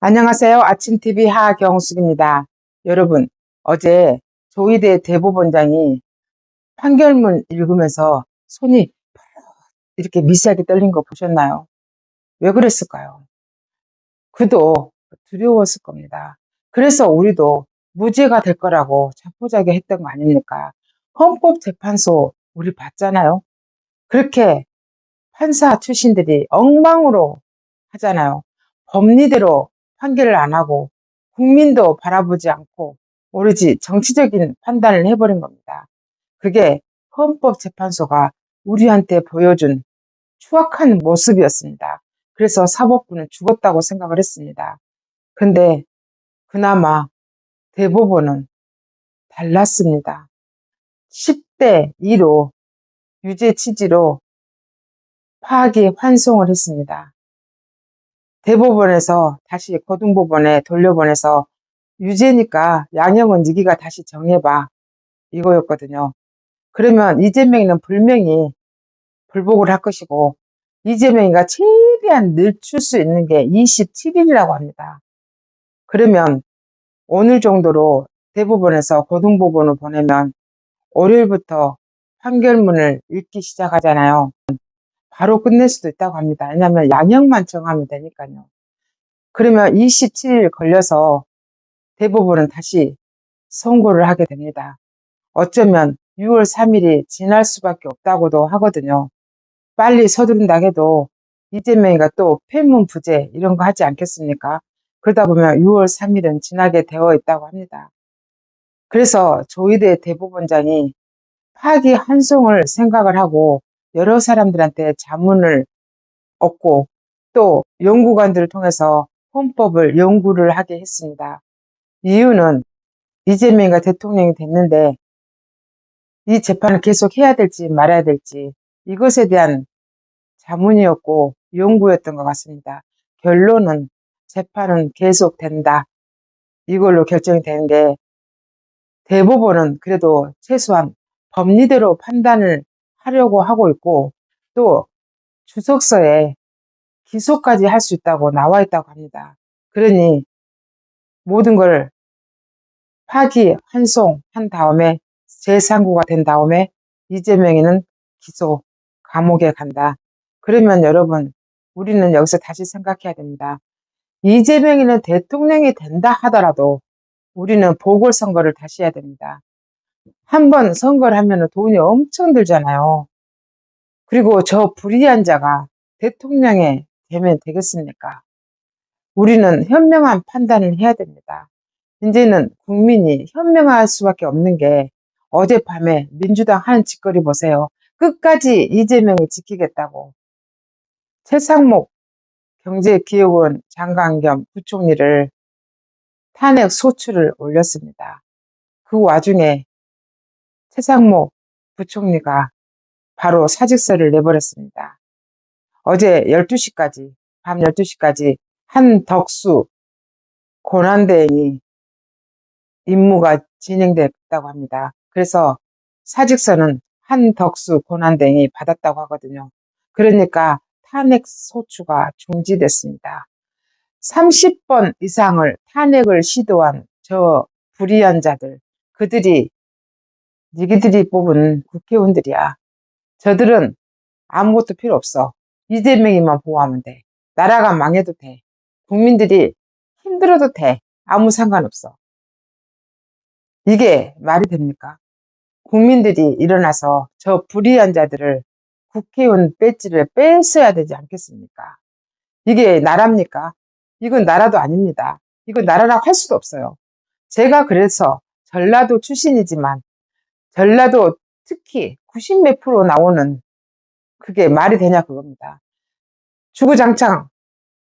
안녕하세요. 아침TV 하경숙입니다. 여러분, 어제 조희대 대법원장이 판결문 읽으면서 손이 이렇게 미세하게 떨린 거 보셨나요? 왜 그랬을까요? 그도 두려웠을 겁니다. 그래서 우리도 무죄가 될 거라고 자포자기 했던 거 아닙니까? 헌법재판소 우리 봤잖아요. 그렇게 판사 출신들이 엉망으로 하잖아요. 법리대로 판결을 안 하고 국민도 바라보지 않고 오로지 정치적인 판단을 해버린 겁니다. 그게 헌법재판소가 우리한테 보여준 추악한 모습이었습니다. 그래서 사법부는 죽었다고 생각을 했습니다. 근데 그나마 대법원은 달랐습니다. 10대 2로 유죄 취지로 파기 환송을 했습니다. 대법원에서 다시 고등법원에 돌려보내서 유죄니까 양형은 니가 다시 정해봐 이거였거든요. 그러면 이재명이는 분명히 불복을 할 것이고 이재명이가 최대한 늦출 수 있는 게 27일이라고 합니다. 그러면 오늘 정도로 대법원에서 고등법원을 보내면 월요일부터 판결문을 읽기 시작하잖아요. 바로 끝낼 수도 있다고 합니다. 왜냐하면 양형만 정하면 되니까요. 그러면 27일 걸려서 대법원은 다시 선고를 하게 됩니다. 어쩌면 6월 3일이 지날 수밖에 없다고도 하거든요. 빨리 서두른다 해도 이재명이가 또 폐문부재 이런 거 하지 않겠습니까? 그러다 보면 6월 3일은 지나게 되어 있다고 합니다. 그래서 조희대 대법원장이 파기 환송을 생각을 하고 여러 사람들한테 자문을 얻고 또 연구관들을 통해서 헌법을 연구를 하게 했습니다. 이유는 이재명이가 대통령이 됐는데 이 재판을 계속 해야 될지 말아야 될지 이것에 대한 자문이었고 연구였던 것 같습니다. 결론은 재판은 계속된다. 이걸로 결정이 되는데 대법원은 그래도 최소한 법리대로 판단을 하려고 하고 있고 또 주석서에 기소까지 할 수 있다고 나와 있다고 합니다. 그러니 모든 걸 파기 환송한 다음에 재상고가 된 다음에 이재명이는 기소 감옥에 간다. 그러면 여러분 우리는 여기서 다시 생각해야 됩니다. 이재명이는 대통령이 된다 하더라도 우리는 보궐선거를 다시 해야 됩니다. 한 번 선거를 하면 돈이 엄청 들잖아요. 그리고 저 불의한 자가 대통령이 되면 되겠습니까? 우리는 현명한 판단을 해야 됩니다. 이제는 국민이 현명할 수밖에 없는 게 어젯밤에 민주당 하는 짓거리 보세요. 끝까지 이재명이 지키겠다고 최상목 경제기획원 장관 겸 부총리를 탄핵 소추를 올렸습니다. 그 와중에 최상목 부총리가 바로 사직서를 내버렸습니다. 어제 12시까지 밤 12시까지 한덕수 권한대행이 임무가 진행됐다고 합니다. 그래서 사직서는 한덕수 권한대행이 받았다고 하거든요. 그러니까 탄핵 소추가 중지됐습니다. 30번 이상을 탄핵을 시도한 저 불의한 자들, 그들이 니들이 뽑은 국회의원들이야. 저들은 아무것도 필요 없어. 이재명이만 보호하면 돼. 나라가 망해도 돼. 국민들이 힘들어도 돼. 아무 상관없어. 이게 말이 됩니까? 국민들이 일어나서 저 불의한 자들을 국회의원 배지를 뺐어야 되지 않겠습니까? 이게 나라입니까? 이건 나라도 아닙니다. 이건 나라라고 할 수도 없어요. 제가 그래서 전라도 출신이지만 전라도 특히 90 몇 프로 나오는 그게 말이 되냐 그겁니다. 주구장창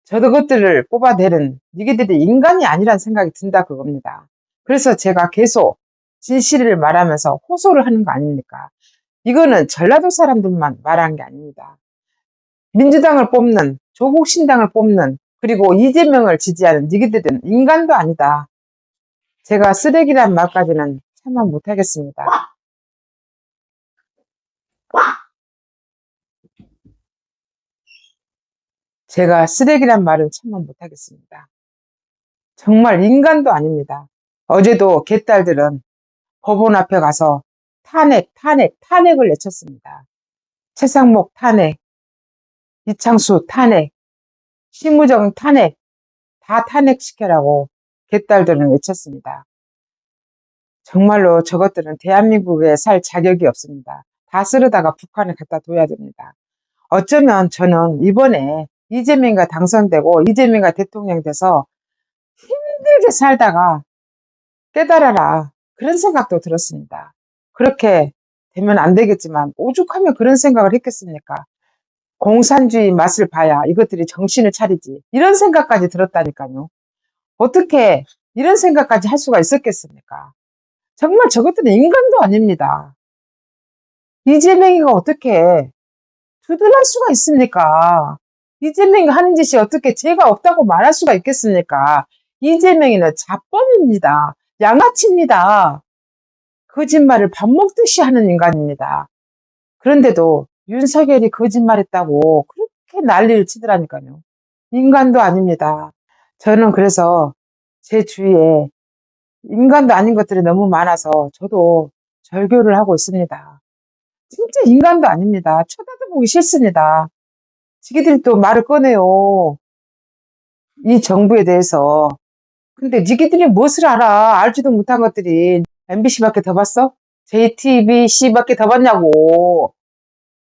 저것들을 뽑아내는 니게들이 인간이 아니란 생각이 든다 그겁니다. 그래서 제가 계속 진실을 말하면서 호소를 하는 거 아닙니까? 이거는 전라도 사람들만 말한 게 아닙니다. 민주당을 뽑는, 조국 신당을 뽑는, 그리고 이재명을 지지하는 니게들은 인간도 아니다. 제가 쓰레기란 말까지는 참아 못하겠습니다. 제가 쓰레기란 말은 참아 못하겠습니다. 정말 인간도 아닙니다. 어제도 개딸들은 법원 앞에 가서 탄핵, 탄핵, 탄핵을 외쳤습니다. 최상목 탄핵, 이창수 탄핵, 심우정 탄핵, 다 탄핵시켜라고 개딸들은 외쳤습니다. 정말로 저것들은 대한민국에 살 자격이 없습니다. 다 쓰러다가 북한에 갖다 둬야 됩니다. 어쩌면 저는 이번에 이재명이가 당선되고 이재명이가 대통령 돼서 힘들게 살다가 깨달아라, 그런 생각도 들었습니다. 그렇게 되면 안 되겠지만 오죽하면 그런 생각을 했겠습니까? 공산주의 맛을 봐야 이것들이 정신을 차리지, 이런 생각까지 들었다니까요. 어떻게 이런 생각까지 할 수가 있었겠습니까? 정말 저것들은 인간도 아닙니다. 이재명이가 어떻게 두둔할 수가 있습니까? 이재명이 하는 짓이 어떻게 죄가 없다고 말할 수가 있겠습니까? 이재명이는 자범입니다. 양아치입니다. 거짓말을 밥 먹듯이 하는 인간입니다. 그런데도 윤석열이 거짓말했다고 그렇게 난리를 치더라니까요. 인간도 아닙니다. 저는 그래서 제 주위에 인간도 아닌 것들이 너무 많아서 저도 절교를 하고 있습니다. 진짜 인간도 아닙니다. 쳐다도 보기 싫습니다. 지기들이 또 말을 꺼내요. 이 정부에 대해서. 근데 지기들이 무엇을 알아? 알지도 못한 것들이. MBC밖에 더 봤어? JTBC밖에 더 봤냐고.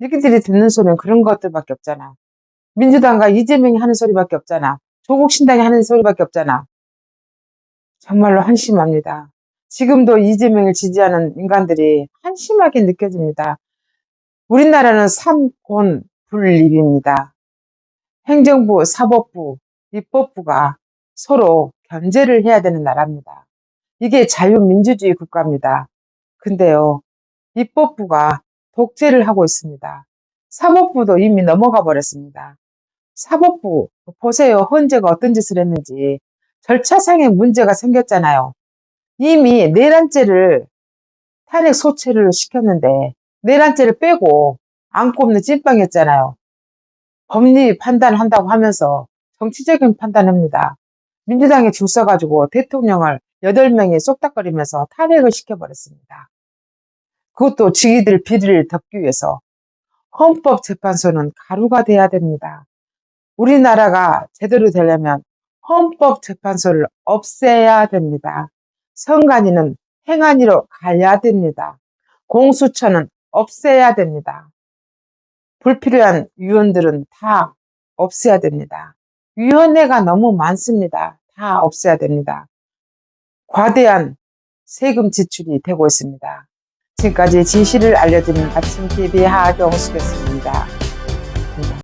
지기들이 듣는 소리는 그런 것들밖에 없잖아. 민주당과 이재명이 하는 소리밖에 없잖아. 조국 신당이 하는 소리밖에 없잖아. 정말로 한심합니다. 지금도 이재명을 지지하는 인간들이 한심하게 느껴집니다. 우리나라는 삼권 분립입니다. 행정부, 사법부, 입법부가 서로 견제를 해야 되는 나라입니다. 이게 자유민주주의 국가입니다. 근데요, 입법부가 독재를 하고 있습니다. 사법부도 이미 넘어가 버렸습니다. 사법부, 보세요. 헌재가 어떤 짓을 했는지. 절차상의 문제가 생겼잖아요. 이미 내란죄를 탄핵 소추를 시켰는데 내란죄를 빼고 안고 없는 찐빵이었잖아요. 법리 판단을 한다고 하면서 정치적인 판단합니다. 민주당에 줄 서가지고 대통령을 8명이 쏙닥거리면서 탄핵을 시켜버렸습니다. 그것도 지기들 비리를 덮기 위해서. 헌법재판소는 가루가 돼야 됩니다. 우리나라가 제대로 되려면 헌법재판소를 없애야 됩니다. 선관위는 행안위로 가야 됩니다. 공수처는 없애야 됩니다. 불필요한 위원들은 다 없애야 됩니다. 위원회가 너무 많습니다. 다 없애야 됩니다. 과대한 세금 지출이 되고 있습니다. 지금까지 진실을 알려드리는 아침TV 하경숙이었습니다.